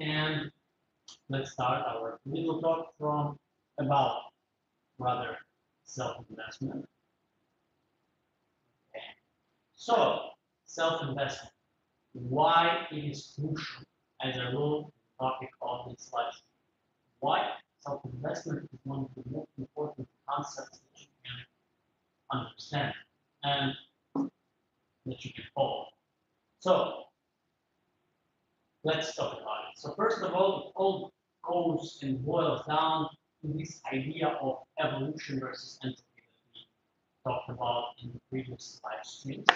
And let's start our little talk from about rather self-investment. Okay. So self-investment, why it is crucial as a role topic of this lesson. Why self-investment is one of the most important concepts that you can understand and that you can follow. So let's talk about it. So first of all goes and boils down to this idea of evolution versus entropy that we talked about in the previous live streams.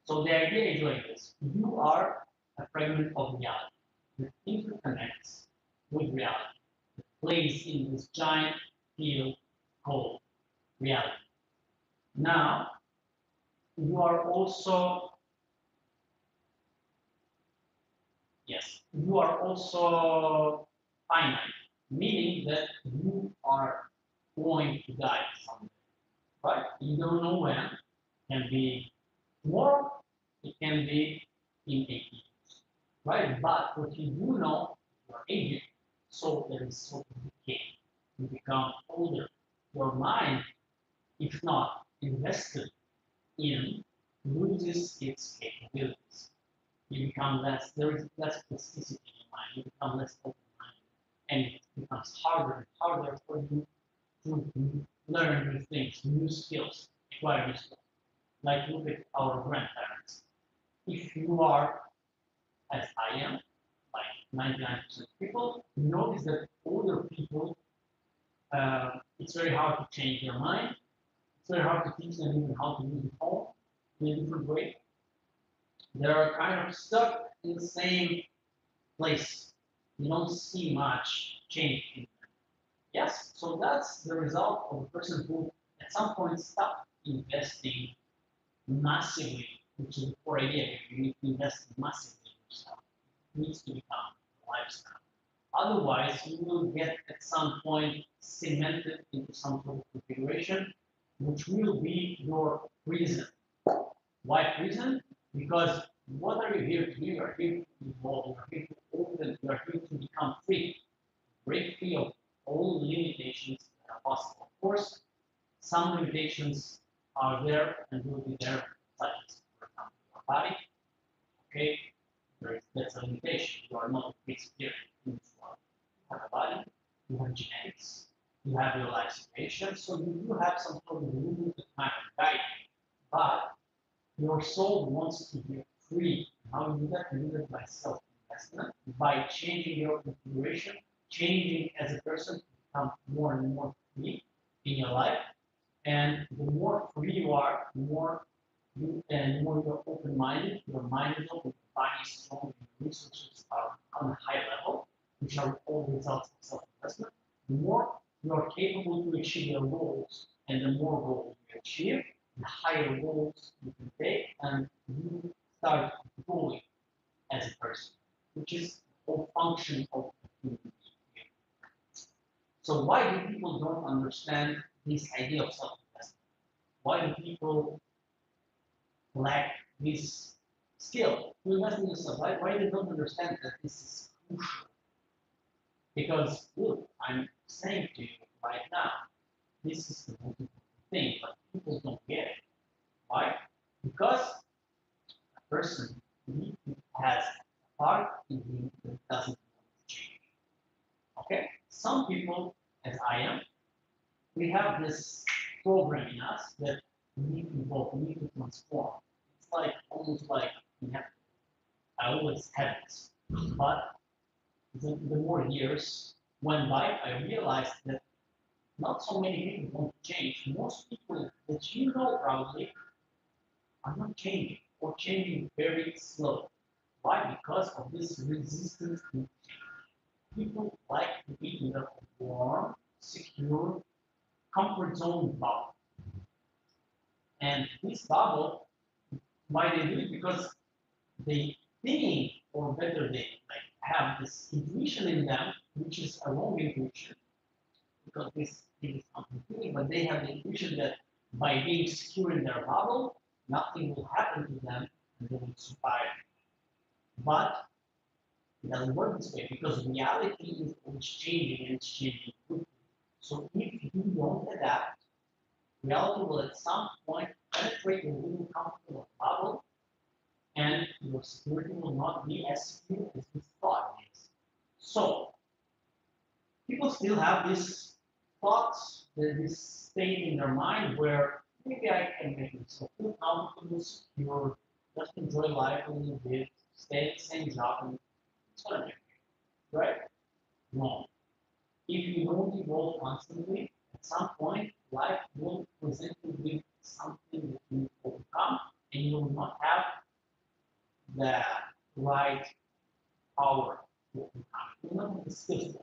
So the idea is like this. You are a fragment of reality that interconnects with reality, that plays in this giant field called reality. Now, you are also, yes, you are also finite, meaning that you are going to die someday, right? You don't know when. It can be tomorrow, it can be in 8 years, right? But what you do know, you are aging, so there is sort of decay. You become older. Your mind, if not invested in, loses its capabilities. You become less, there is less plasticity in your mind, you become less open-minded, and it becomes harder and harder for you to learn new things, new skills, acquire new skills. Like look at our grandparents. If you are, as I am, like 99% of people, you notice that older people, it's very hard to change their mind. It's very hard to teach them even how to use the phone in a different way. They're kind of stuck in the same place. You don't see much change in them. Yes, so that's the result of a person who at some point stopped investing massively, which is the core idea. You need to invest massively in yourself. It needs to become a lifestyle. Otherwise, you will get at some point cemented into some sort of configuration, which will be your prison. Why prison? Because what are you here to do? You are here to evolve, you are here to open, you are here to become free. Break free of all limitations that are possible. Of course, some limitations are there and will be there, such as, for example, your body. Okay, that's a limitation. You are not a fixed spirit in this world. You have a body, you have genetics, you have your life situation, so you do have some sort of rules that kind of guide you. But your soul wants to be free. How you do that? You do that by self-investment, by changing your configuration, changing as a person to become more and more free in your life. And the more free you are, the more more you're open-minded, your mind is open, your body is strong, your resources are on a high level, which are all results of self-investment, the more you're capable to achieve your goals, and the more goals you achieve, the higher goals you can take, and you start growing as a person, which is the whole function of the human being. So why do people don't understand this idea of self-investment? Why do people lack this skill to invest in yourself? Why they don't understand that this is crucial? Because look, I'm saying to you right now, this is the most important thing, but people don't get it. Why? Because a person has a part in him that doesn't want to change. Okay? Some people, as I am, we have this program in us that we need to evolve, we need to transform. It's like almost like we have, I always had this. But the more years went by, I realized that not so many people want to change. Most people that you know probably are not changing or changing very slow. Why? Because of this resistance to change. People like to be in a warm, secure, comfort zone bubble. And this bubble, why they do it? Because they think, or better, they like have this intuition in them, which is a wrong intuition, because this thing is not feeling, but they have the intuition that by being secure in their bubble, nothing will happen to them and they will survive. But It doesn't work this way because reality is always changing and it's changing quickly. So if you don't adapt, reality will at some point penetrate your little comfortable bubble and your security will not be as secure as you thought it is. So people still have these thoughts, this state in their mind where maybe I can make myself feel comfortable, secure, just enjoy life a little bit, stay at the same job, and it's gonna be okay, right? No. If you don't evolve constantly, at some point, life will present you with something that you overcome, and you will not have the right power to overcome. You will not have the skills to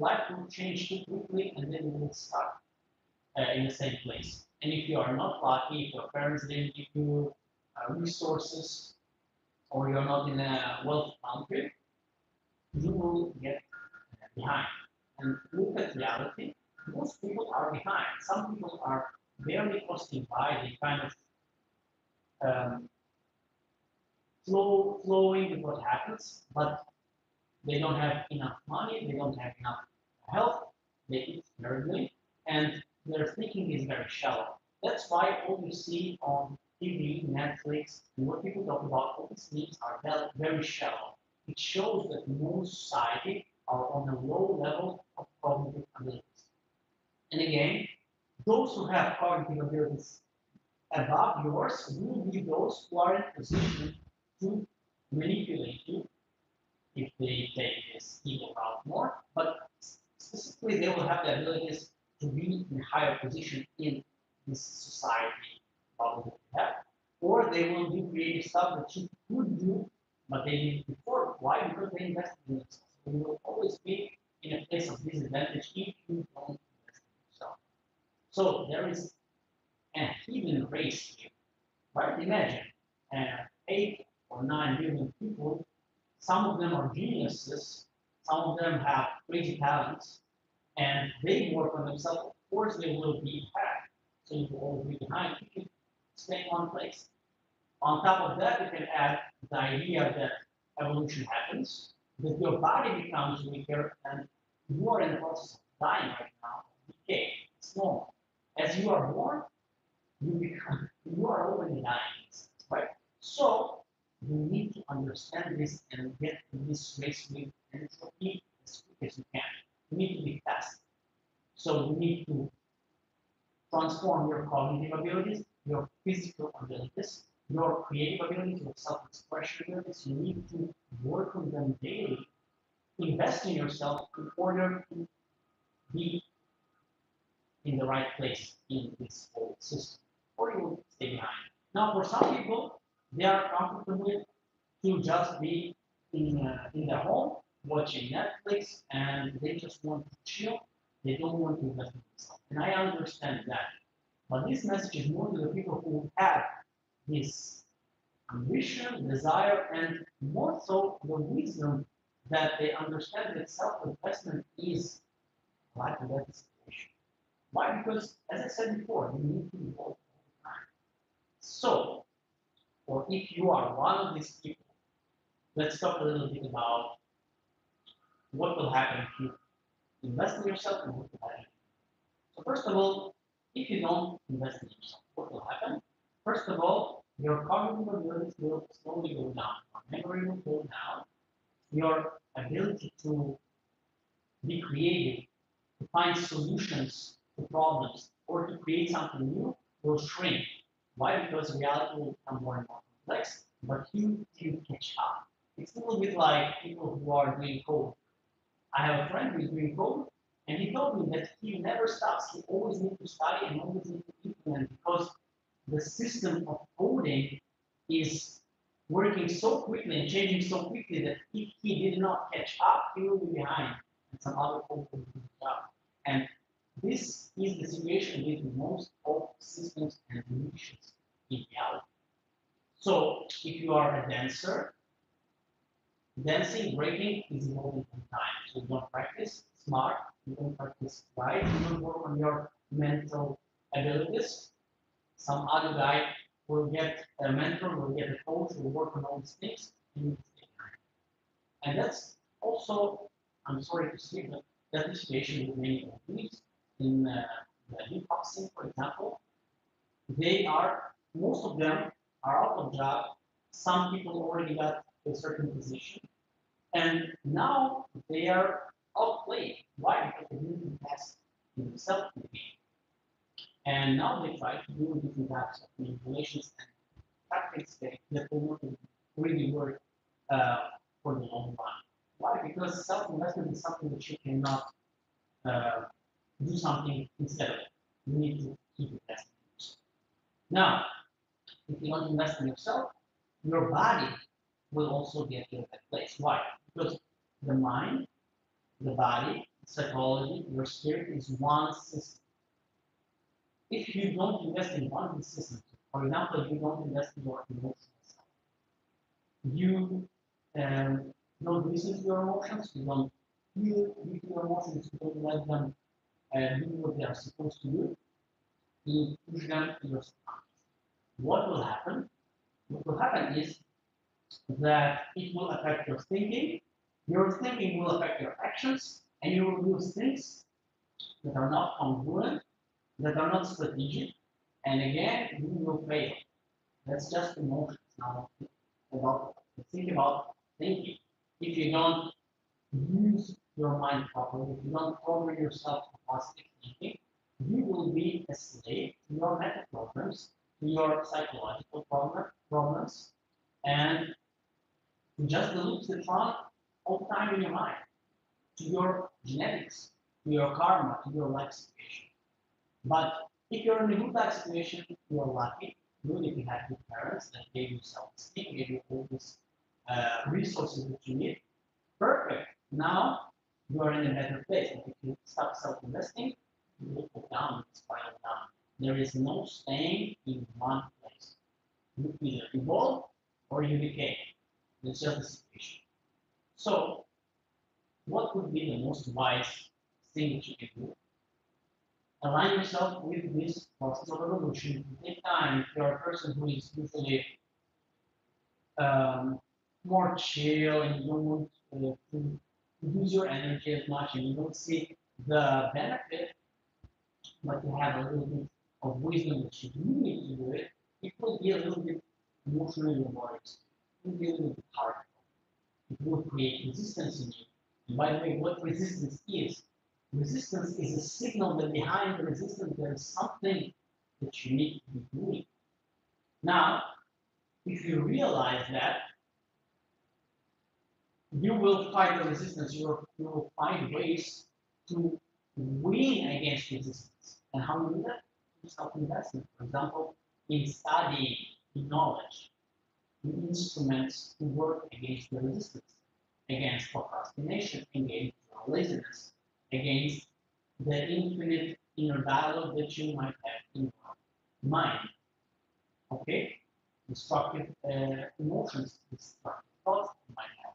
life will change too quickly and then you will stuck in the same place. And if you are not lucky, if your parents didn't give you resources or you're not in a wealthy country, you will get behind. And look at reality. Most people are behind. Some people are barely costing by. They kind of um, flowing with what happens, but they don't have enough money. They don't have enough health. They eat terribly, and their thinking is very shallow. That's why all you see on TV, Netflix, and what people talk about, all these things are very shallow. It shows that most society are on a low level of cognitive abilities. And again, those who have cognitive abilities above yours will be those who are in position to manipulate you if they take this evil route more, but specifically they will have the abilities to be in a higher position in this society bubble that we have, or they will do creative stuff that you could do, but they did before. Why? Because they invested in themselves. So you will always be in a place of disadvantage if you don't invest in yourself. So there is a hidden race here, right? Imagine 8 or 9 billion people. Some of them are geniuses, some of them have crazy talents, and they work on themselves. Of course, they will be ahead. So you will always be behind. You can stay in one place. On top of that, you can add the idea that evolution happens, that your body becomes weaker, and you are in the process of dying right now, decay. It's normal. As you are born, you are already dying, right? So you need to understand this and get to this race with entropy as quick as you can. You need to be fast. So you need to transform your cognitive abilities, your physical abilities, your creative abilities, your self-expression abilities. You need to work on them daily. Invest in yourself in order to be in the right place in this whole system, or you will stay behind. Now, for some people, they are comfortable to just be in their home watching Netflix, and they just want to chill. They don't want to invest in themselves, and I understand that. But this message is more to the people who have this ambition, desire, and more so the wisdom that they understand that self-investment is like a situation. Why? Because, as I said before, you need to evolve all the time. So, or if you are one of these people, let's talk a little bit about what will happen if you invest in yourself and what will happen. So, first of all, if you don't invest in yourself, what will happen? First of all, your cognitive abilities will slowly go down. Your memory will go down. Your ability to be creative, to find solutions to problems, or to create something new will shrink. Why? Because reality will become more and more complex, but you catch up. It's a little bit like people who are doing code. I have a friend who is doing code, and he told me that he never stops. He always needs to study and always needs to implement because the system of coding is working so quickly and changing so quickly that if he did not catch up, he will be behind and some other code will do the job. And this is the situation with most of systems and solutions in reality. So if you are a dancer, dancing, breaking is evolving in time. So you don't practice smart, you don't practice right, you don't work on your mental abilities. Some other guy will get a mentor, will get a coach, will work on all these things, and you stay behind. And that's also, I'm sorry to say, but that the situation with many companies in the kickboxing, for example, they are, most of them are out of job. Some people already got a certain position, and now they are outplayed. Why? Because they didn't invest in themselves in the game. And now they try to do different types of manipulations and tactics that will not really work uh, for the long run. Why? Because self-investment is something that you cannot uh, do something instead of it. You need to keep investing in yourself. Now, if you don't invest in yourself, your body will also get to that place. Why? Because the mind, the body, psychology, your spirit is one system. If you don't invest in one system, for example, if you don't invest in your emotional self, you don't listen to your emotions, you don't feel with your emotions, you don't let them do what they are supposed to do, you push them to your subconscious. What will happen? What will happen is that it will affect your thinking will affect your actions, and you will do things that are not congruent, that are not strategic, and again, you will fail. That's just emotions. Now, about think about thinking. If you don't use your mind properly, if you don't program yourself to positive thinking, you will be a slave to your mental problems, to your psychological problems, and just the loops that run all the time in your mind, to your genetics, to your karma, to your life situation. But if you're in a good life situation, you're lucky. Good if you have good parents that gave you self-esteem, gave you all these resources that you need. Perfect. Now you are in a better place. But if you stop self-investing, you will go down, you spiral down. There is no staying in one place. You either evolve or you decay. It's just the situation. So, what would be the most wise thing that you can do? Align yourself with this process of evolution. Take time. If you're a person who is usually um, more chill and you don't want to use your energy as much and you don't see the benefit, but you have a little bit of wisdom that you do need to do it, it will be a little bit emotionally rewarding. It will be a little bit hard. It will create resistance in you. And by the way, what resistance is? Resistance is a signal that behind the resistance there is something that you need to be doing. Now, if you realize that, you will fight the resistance. You will find ways to win against resistance. And how do you do that? Through self-investment. For example, in studying, in knowledge, in instruments to work against the resistance, against procrastination, against laziness, against the infinite inner dialogue that you might have in your mind. Okay? Destructive emotions, destructive thoughts you might have.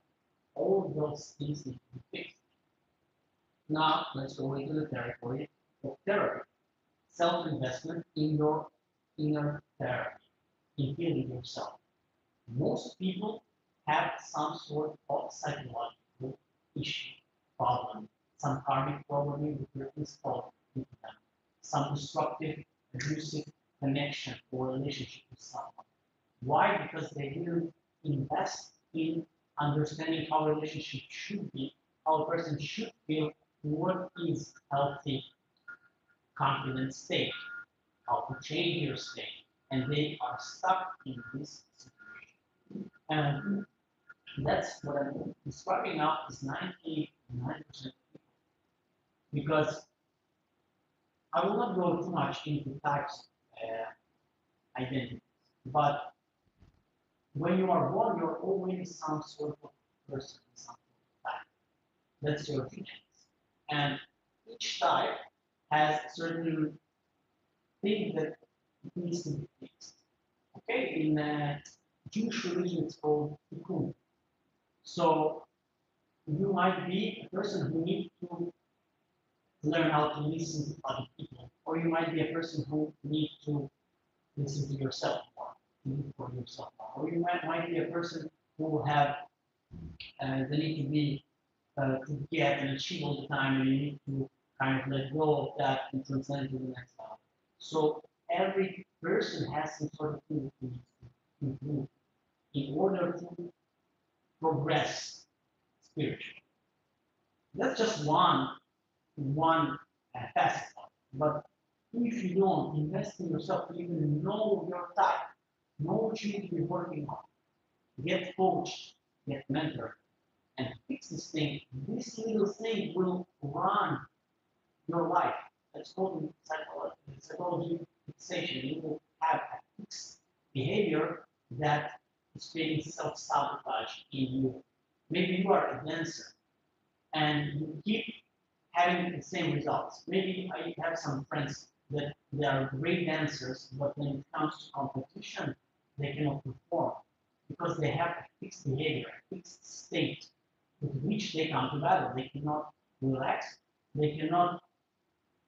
All of those things need to be fixed. Now, let's go into the territory of therapy. Self-investment in your inner therapy, in healing yourself. Most people have some sort of psychological issue, problem, some karmic programming with your installed into them, some destructive, abusive connection or relationship with someone. Why? Because they didn't invest in understanding how a relationship should be, how a person should feel, what is healthy, confident state, how to change your state, and they are stuck in this situation. And that's what I'm describing now is 99% because I will not go too much into types identities, but when you are born, you're already some sort of person, some sort of type. That's your genetics. And each type has certain things that needs to be fixed. Okay, in Jewish religion, it's called tikkun. So you might be a person who needs to learn how to listen to other people, or you might be a person who needs to listen to yourself more, to look for yourself more, or you might be a person who will have They need to be to get and achieve all the time, and you need to kind of let go of that and transcend to the next level. So every person has some sort of thing that needs to improve in order to progress spiritually. That's just one facet. But if you don't invest in yourself to even know your type, know what you need to be working on, get coached, get mentored, and fix this thing, this little thing will run your life. That's called in psychology fixation. You will have a fixed behavior that is creating self-sabotage in you. Maybe you are a dancer and you keep having the same results. Maybe I have some friends that they are great dancers, but when it comes to competition, they cannot perform because they have a fixed behavior, a fixed state with which they come to battle. They cannot relax. They cannot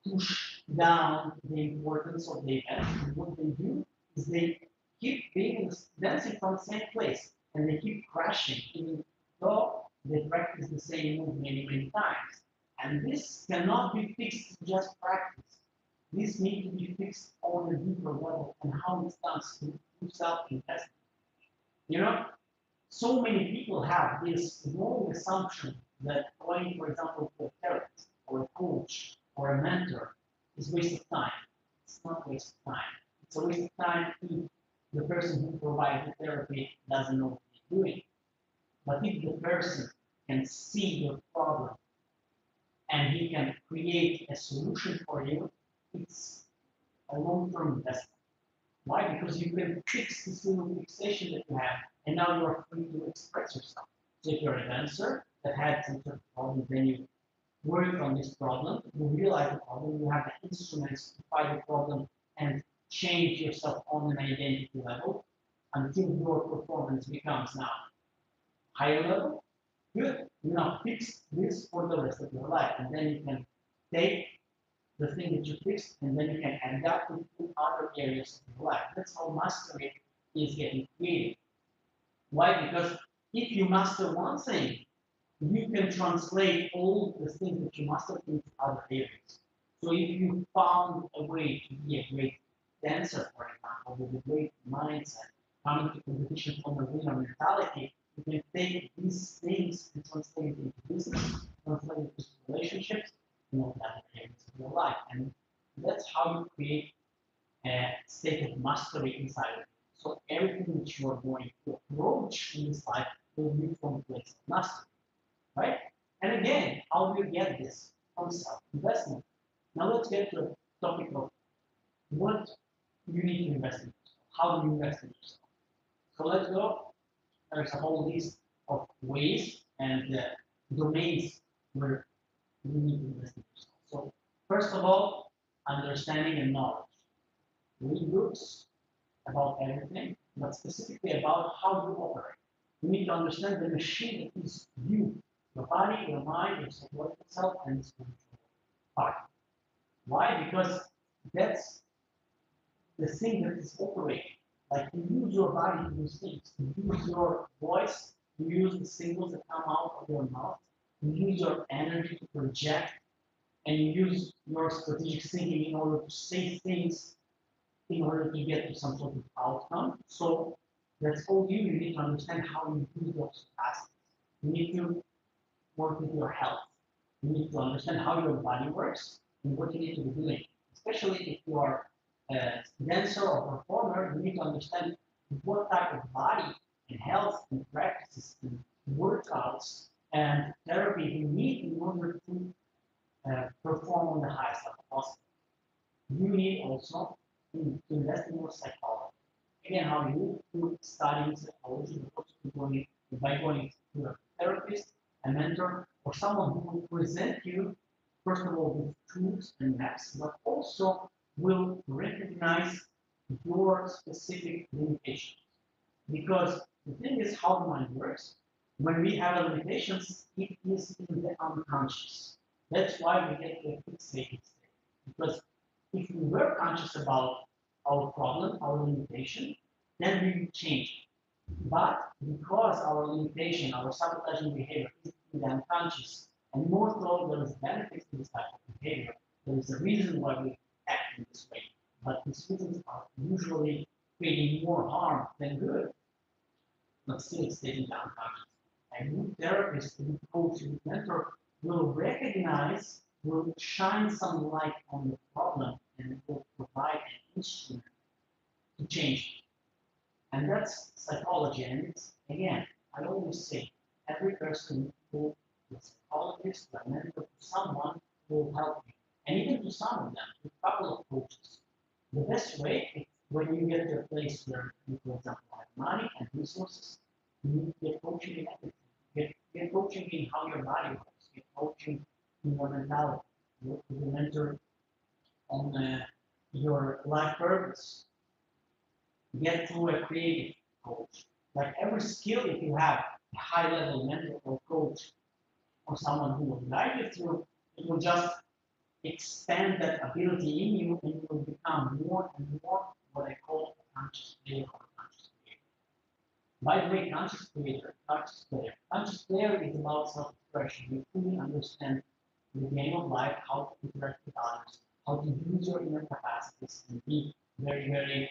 push down the importance of the event. And what they do is they keep being dancing from the same place and they keep crashing, even though they practice the same move many, many times. And this cannot be fixed just practice. This needs to be fixed on a deeper level and how it's done through self-investment. You know, so many people have this wrong assumption that going, for example, to a therapist or a coach or a mentor is a waste of time. It's not a waste of time. It's a waste of time if the person who provides the therapy doesn't know what he's doing. But if the person can see your problem and he can create a solution for you, it's a long-term investment. Why? Because you can fix this little fixation that you have, and now you're free to express yourself. So if you're a dancer that had some sort of problem, then you work on this problem, you realize the problem, you have the instruments to fight the problem and change yourself on an identity level until your performance becomes now higher level. Good. You now fix this for the rest of your life, and then you can take the thing that you fixed, and then you can adapt it to other areas of your life. That's how mastery is getting created. Why? Because if you master one thing, you can translate all the things that you mastered into other areas. So if you found a way to be a great dancer, for example, with a great mindset, coming to competition from a winner mentality, you can take these things and translate it into business, translate it into relationships, in all other areas of your life. And that's how you create a state of mastery inside of you. So everything that you are going to approach in this life will be from a place of mastery, right? And again, how do you get this? From self-investment. Now let's get to the topic of what you need to invest in yourself. How do you invest in yourself? So let's go. There's a whole list of ways and domains where you need to invest in yourself. So first of all, understanding and knowledge. Read books about everything, but specifically about how you operate. You need to understand the machine that is you, your body, your mind, your psychological self, and spiritual part. Why? Because that's the thing that is operating. Like you use your body to do things. You use your voice. You use the signals that come out of your mouth. You use your energy to project, and you use your strategic thinking in order to say things in order to get to some sort of outcome. So that's all you. You need to understand how you use those capacities. You need to work with your health. You need to understand how your body works and what you need to be doing. Especially if you are a dancer or performer, you need to understand what type of body and health and practices and workouts and therapy you need in order to perform on the highest level possible. You need also to invest in your psychology. Again, how you do studying psychology, by going to a therapist, a mentor, or someone who will present you, first of all, with tools and maps, but also will recognize your specific limitations. Because the thing is how the mind works. When we have limitations, it is in the unconscious. That's why we get to a fixated state. Because if we were conscious about our problem, our limitation, then we would change. But because our limitation, our sabotaging behavior is in the unconscious, and more so there is benefits to this type of behavior, there is a reason why we act in this way. But these reasons are usually creating more harm than good, but still staying in the unconscious. A good therapist, a good coach, a good mentor will recognize, will shine some light on the problem, and will provide an instrument to change it. And that's psychology. And it's, again, I always say, every person who is a psychologist, a mentor, someone will help you. And even to some of them, with a couple of coaches. The best way is when you get to a place where you, for example, have money and resources, you need to get coaching in everything. Get coaching in how your body works, get coaching in your mentality, work with a mentor on your life purpose, get to a creative coach. Like every skill, if you have a high level mentor or coach or someone who will guide you through, it will just expand that ability in you and you will become more and more what I call a conscious player or conscious creator. By the way, conscious player is about self-expression. You fully understand the game of life, how to interact with others, how to use your inner capacities and be very, very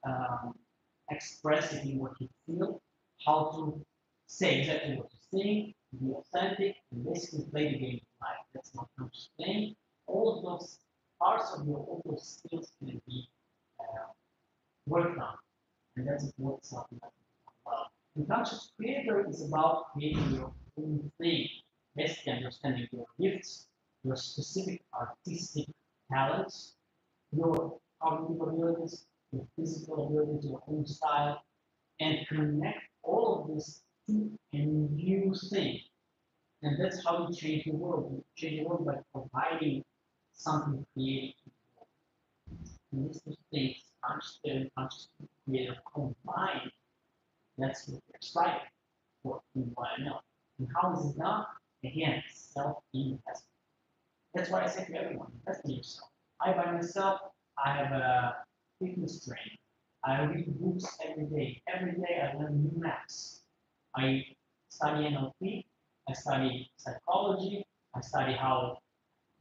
um, expressive in what you feel, how to say exactly what you think, be authentic, and basically play the game of life. That's not conscious playing. All of those parts of your all those skills can be uh, worked on, and that's what something like about. The conscious creator is about creating your own thing, basically understanding your gifts, your specific artistic talents, your cognitive abilities, your physical abilities, your own style, and connect all of this to a new thing. And that's how you change the world. You change the world by providing something creative. And these two things, conscious and conscious creative combined, that's what we're striving for in what I know. And how is it done? Again, self-investment. That's why I say to everyone, invest in yourself. I by myself, I have a fitness trainer. I read books every day. Every day I learn new maths. I study NLP. I study psychology. I study how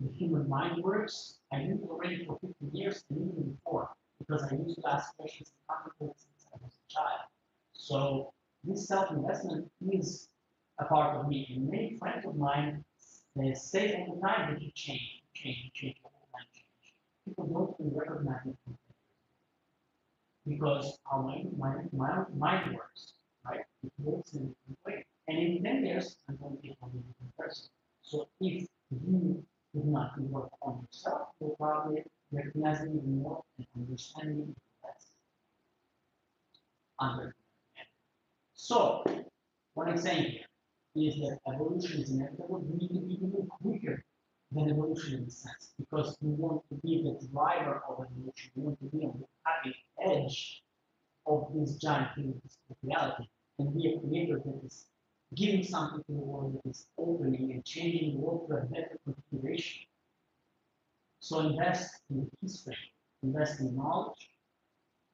the human mind works. I knew it already for 50 years and even before because I used to ask questions in conflict since I was a child. So this self-investment is a part of me. And many friends of mine they say all the time that you change, all the time change. People don't even recognize it because how mind works, right? It works in a different way. And in 10 years, I'm going to be a completely different person. So if you do not work on yourself, you'll probably recognize it even more and understanding it less under. So what I'm saying here is that evolution is inevitable. We need to be even quicker than evolution in a sense, because we want to be the driver of evolution. We want to be on the cutting edge of this giant human reality and be a creator that is giving something to the world, that is opening and changing the world to a better configuration. So invest in history, invest in knowledge,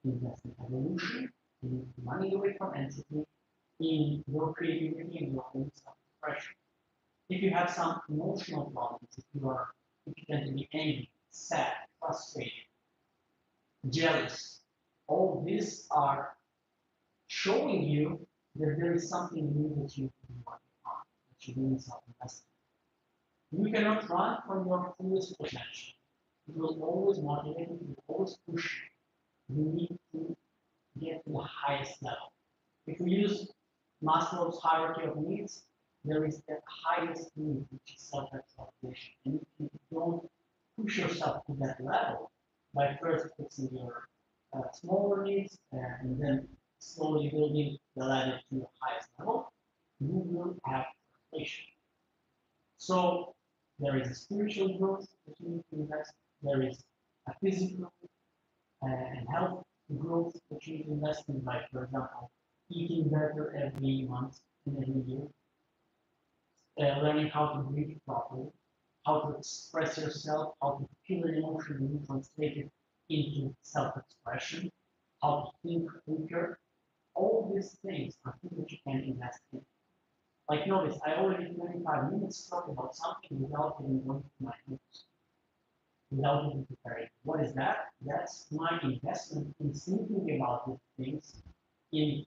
invest in evolution, in running away from entropy, in your creativity and your own self-expression. If you have some emotional problems, if you tend to be angry, sad, frustrated, jealous, all these are showing you that there is something new that you can work on, that you're doing something else. You cannot run from your fullest potential. It will always motivate you, it will always push you. You need to get to the highest level. If we use Maslow's hierarchy of needs, there is the highest need, which is self-actualization. And if you don't push yourself to that level by first fixing your smaller needs and then slowly building the ladder to the highest level, you will have frustration. So there is a spiritual growth that you need to invest. There is a physical and health growth that you need to invest in, like for example, eating better every month and every year, learning how to breathe properly, how to express yourself, how to feel an emotion and translate it into self-expression, how to think quicker, All these things are things that you can invest in. Like notice, I already 25 minutes talk about something without even going to my notes, without even preparing. What is that? That's my investment in thinking about these things, in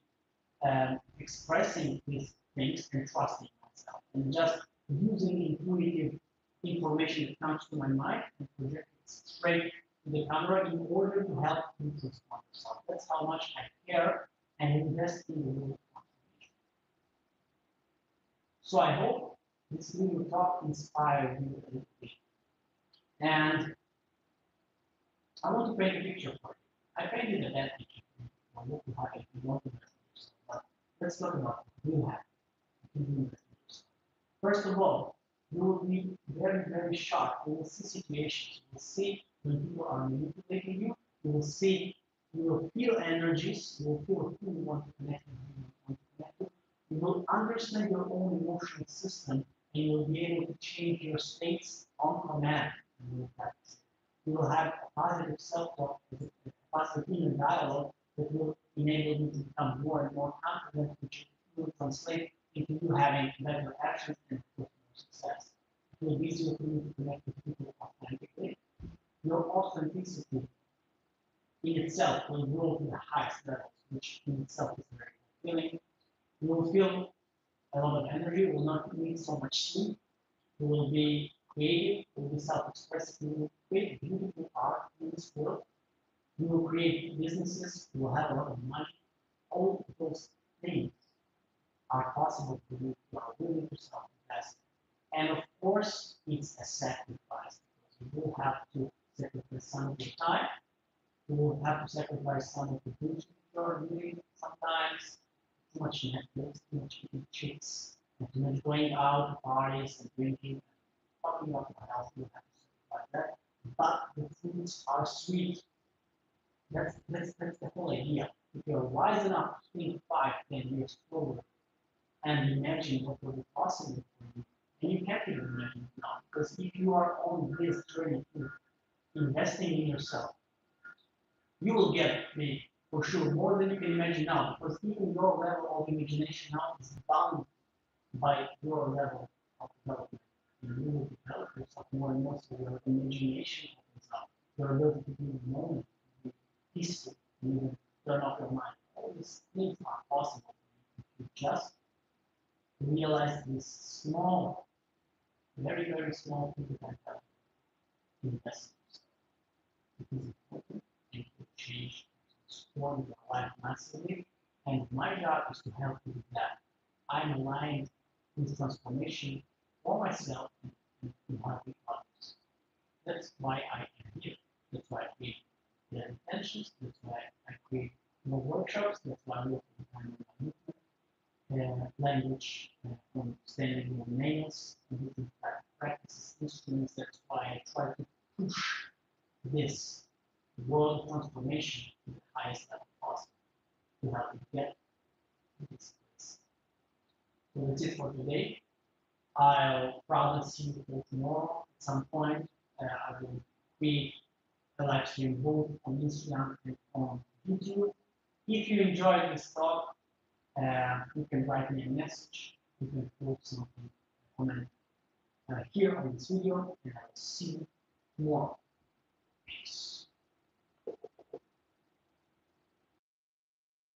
expressing these things and trusting myself, and just using intuitive information that comes to my mind and project it straight to the camera in order to help me transform myself. That's how much I care and invest in the world transformation. So I hope this little talk inspired you a little bit. And I want to paint a picture for you. I painted a bad picture for you. I hope you have it. You want to invest in yourself. But let's talk about what you have. First of all, you will be very, very sharp. You will see situations. You will see when people are manipulating you. You will see, you will feel energies. You will feel who you want to connect with, who you want to connect with. You will understand your own emotional system, and you will be able to change your states on command. You will have a positive self-talk, a positive inner dialogue that will enable you to become more and more confident, which will translate into you having better actions and more success. It will be easier for you to connect with people authentically. Your authenticity in itself will grow to the highest levels, which in itself is very fulfilling. You will feel a lot of energy, you will not need so much sleep. You will be creative, you will be self-expressive, you will create beautiful art in this world. You will create businesses, you will have a lot of money. All of those things are possible for you if you are willing to self-invest. And of course, it's a sacrifice because you will have to sacrifice some of your time. You will have to sacrifice some of the things you are doing sometimes. Too much Netflix, too much eating chicks, and too much going out, parties, and drinking, and talking about your health. You have to sacrifice that. But the foods are sweet. That's the whole idea. If you're wise enough to think 5, 10 years forward and imagine what will be possible for you, and you can't even imagine it now, because if you are on this journey to investing in yourself, you will get the for sure more than you can imagine now, because even your level of imagination now is bound by your level of development. And you will develop yourself more and more, so your imagination opens up, your ability to be in the moment, to be peaceful, and even turn off your mind. All these things are possible if you just realize this small, very, very small thing that I have investments. It is important and it will change, transform your life massively. And my job is to help you with that. I'm aligned with transformation for myself and helping others. That's why I am here. That's why I create the intentions. That's why I create more workshops. That's why I work with the language, understanding your nails, and different practices, instruments. That's why I try to push this world transformation to the highest level possible to help you get to this place. So that's it for today. I'll probably see you all tomorrow at some point. I will create a live stream both on Instagram and on YouTube. If you enjoyed this talk, you can write me a message. You can post something, comment here on this video, and I will see you tomorrow. Peace.